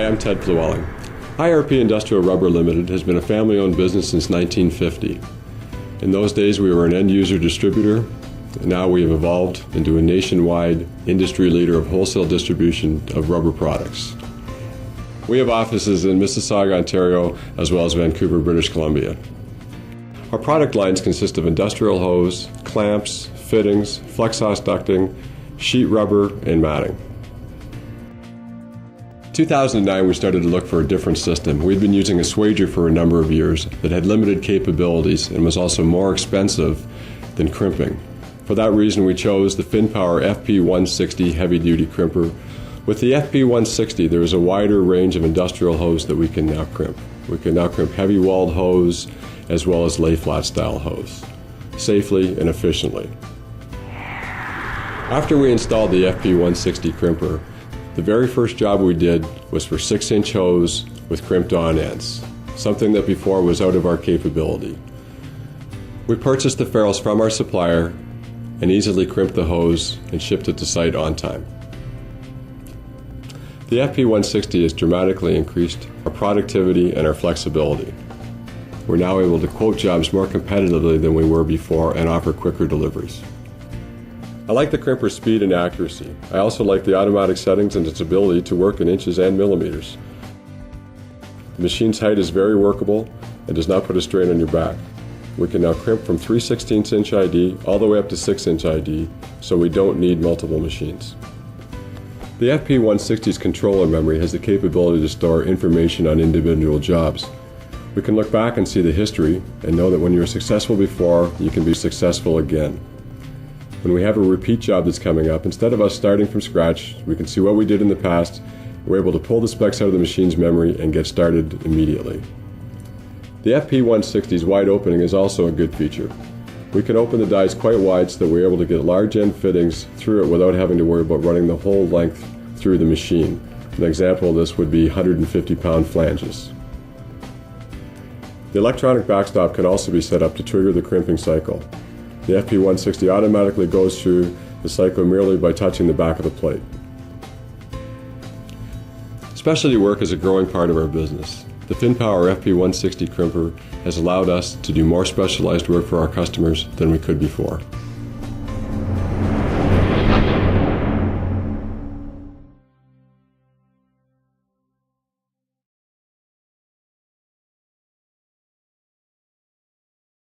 Hi, I'm Ted Plewelling. IRP Industrial Rubber Limited has been a family-owned business since 1950. In those days, we were an end-user distributor, and now we have evolved into a nationwide industry leader of wholesale distribution of rubber products. We have offices in Mississauga, Ontario, as well as Vancouver, British Columbia. Our product lines consist of industrial hose, clamps, fittings, Flexos ducting, sheet rubber, and matting. In 2009, we started to look for a different system. We'd been using a swager for a number of years that had limited capabilities and was also more expensive than crimping. For that reason, we chose the FinPower FP160 heavy-duty crimper. With the FP160, there is a wider range of industrial hose that we can now crimp. We can now crimp heavy-walled hose as well as lay-flat style hose, safely and efficiently. After we installed the FP160 crimper, the very first job we did was for 6-inch hose with crimped-on ends, something that before was out of our capability. We purchased the ferrules from our supplier and easily crimped the hose and shipped it to site on time. The FP160 has dramatically increased our productivity and our flexibility. We're now able to quote jobs more competitively than we were before and offer quicker deliveries. I like the crimper's speed and accuracy. I also like the automatic settings and its ability to work in inches and millimeters. The machine's height is very workable and does not put a strain on your back. We can now crimp from 3/16-inch ID all the way up to 6-inch ID, so we don't need multiple machines. The FP160's controller memory has the capability to store information on individual jobs. We can look back and see the history and know that when you were successful before, you can be successful again. When we have a repeat job that's coming up, instead of us starting from scratch, we can see what we did in the past. We're able to pull the specs out of the machine's memory and get started immediately. The FP160's wide opening is also a good feature. We can open the dies quite wide so that we're able to get large end fittings through it without having to worry about running the whole length through the machine. An example of this would be 150-pound flanges. The electronic backstop can also be set up to trigger the crimping cycle. The FP160 automatically goes through the cycle merely by touching the back of the plate. Specialty work is a growing part of our business. The FinPower FP160 crimper has allowed us to do more specialized work for our customers than we could before.